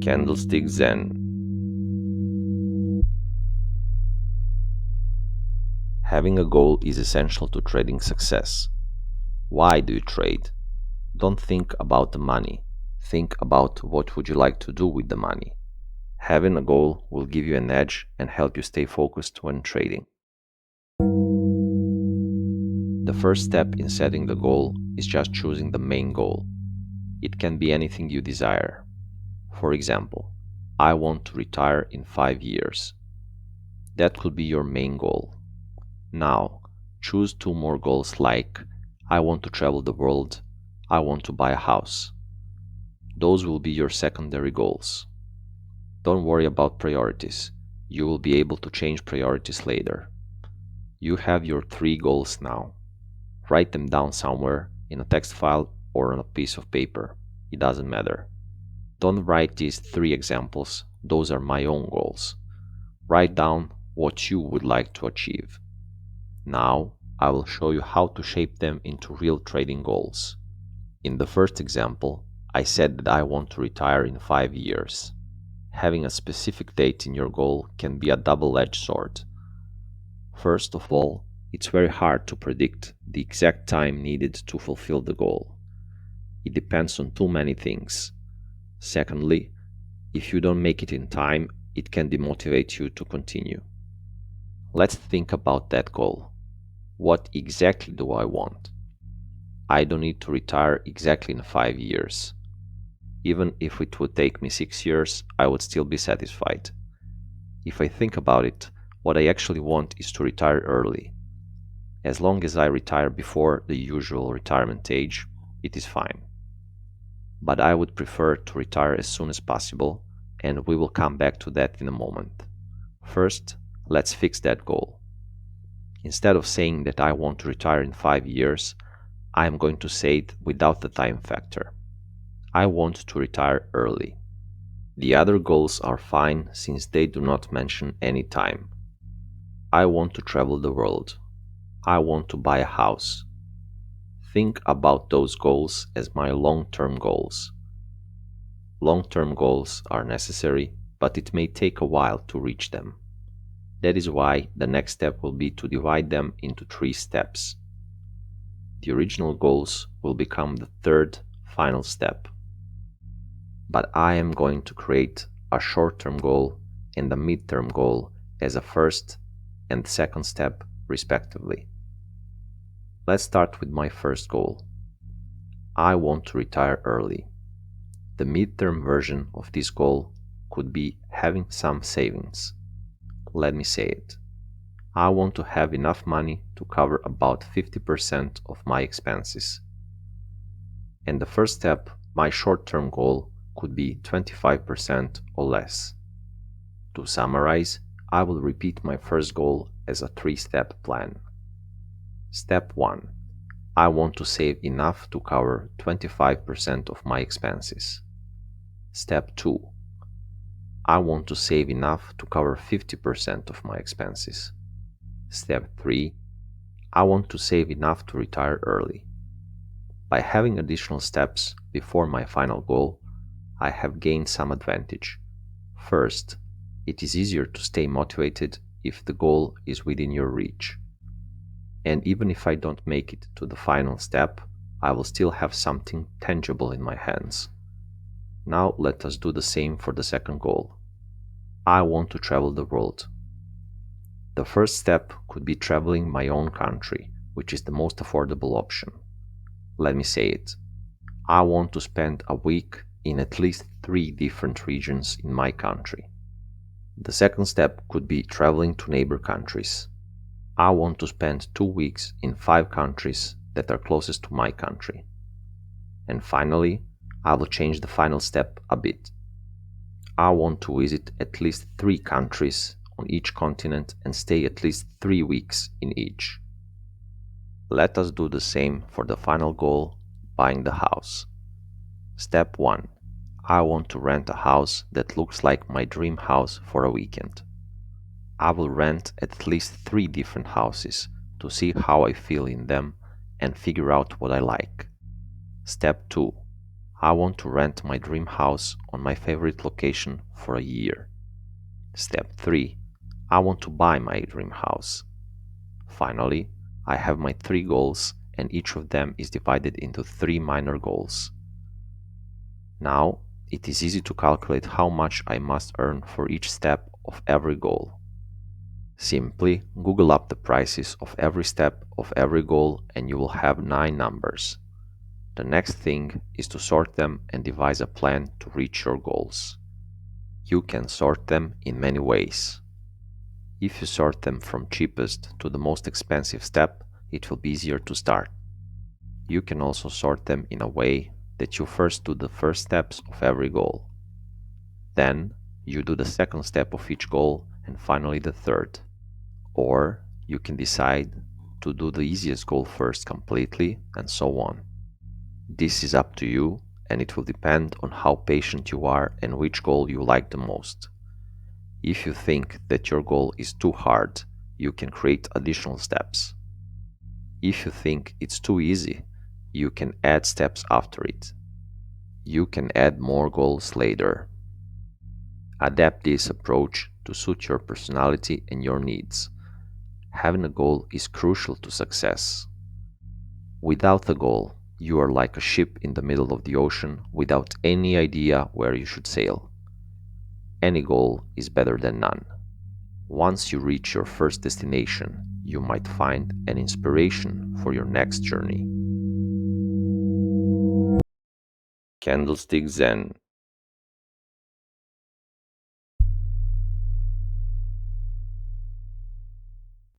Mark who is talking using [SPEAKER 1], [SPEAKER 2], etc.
[SPEAKER 1] Candlestick Zen. Having a goal is essential to trading success. Why do you trade? Don't think about the money. Think about what would you like to do with the money. Having a goal will give you an edge and help you stay focused when trading. The first step in setting the goal is just choosing the main goal. It can be anything you desire. For example, I want to retire in 5 years. That could be your main goal. Now, choose 2 more goals like I want to travel the world, I want to buy a house. Those will be your secondary goals. Don't worry about priorities. You will be able to change priorities later. You have your 3 goals now. Write them down somewhere in a text file or on a piece of paper. It doesn't matter. Don't write these 3 examples. Those are my own goals. Write down what you would like to achieve. Now, I will show you how to shape them into real trading goals. In the first example, I said that I want to retire in 5 years. Having a specific date in your goal can be a double-edged sword. First of all, it's very hard to predict the exact time needed to fulfill the goal. It depends on too many things. Secondly, if you don't make it in time, it can demotivate you to continue. Let's think about that goal. What exactly do I want? I don't need to retire exactly in 5 years. Even if it would take me 6 years, I would still be satisfied. If I think about it, what I actually want is to retire early. As long as I retire before the usual retirement age, it is fine. But I would prefer to retire as soon as possible, and we will come back to that in a moment. First, let's fix that goal. Instead of saying that I want to retire in 5 years, I am going to say it without the time factor. I want to retire early. The other goals are fine since they do not mention any time. I want to travel the world. I want to buy a house. Think about those goals as my long-term goals. Long-term goals are necessary, but it may take a while to reach them. That is why the next step will be to divide them into 3 steps. The original goals will become the third, final step. But I am going to create a short-term goal and a mid-term goal as a first and second step, respectively. Let's start with my first goal. I want to retire early. The mid-term version of this goal could be having some savings. Let me say it. I want to have enough money to cover about 50% of my expenses. And the first step, my short-term goal, could be 25% or less. To summarize, I will repeat my first goal as a 3-step plan. Step 1. I want to save enough to cover 25% of my expenses. Step 2. I want to save enough to cover 50% of my expenses. Step 3. I want to save enough to retire early. By having additional steps before my final goal, I have gained some advantage. First, it is easier to stay motivated if the goal is within your reach. And even if I don't make it to the final step, I will still have something tangible in my hands. Now let us do the same for the second goal. I want to travel the world. The first step could be traveling my own country, which is the most affordable option. Let me say it. I want to spend a week in at least 3 different regions in my country. The second step could be traveling to neighbor countries. I want to spend 2 weeks in 5 countries that are closest to my country. And finally, I will change the final step a bit. I want to visit at least 3 countries on each continent and stay at least 3 weeks in each. Let us do the same for the final goal, buying the house. Step 1. I want to rent a house that looks like my dream house for a weekend. I will rent at least 3 different houses to see how I feel in them and figure out what I like. Step 2. I want to rent my dream house on my favorite location for a year. Step 3. I want to buy my dream house. Finally, I have my 3 goals and each of them is divided into 3 minor goals. Now, it is easy to calculate how much I must earn for each step of every goal. Simply Google up the prices of every step of every goal and you will have 9 numbers. The next thing is to sort them and devise a plan to reach your goals. You can sort them in many ways. If you sort them from cheapest to the most expensive step, it will be easier to start. You can also sort them in a way that you first do the first steps of every goal. Then you do the second step of each goal and finally the third. Or you can decide to do the easiest goal first completely and so on. This is up to you and it will depend on how patient you are and which goal you like the most. If you think that your goal is too hard, you can create additional steps. If you think it's too easy, you can add steps after it. You can add more goals later. Adapt this approach to suit your personality and your needs. Having a goal is crucial to success. Without a goal, you are like a ship in the middle of the ocean without any idea where you should sail. Any goal is better than none. Once you reach your first destination, you might find an inspiration for your next journey. Candlestick Zen.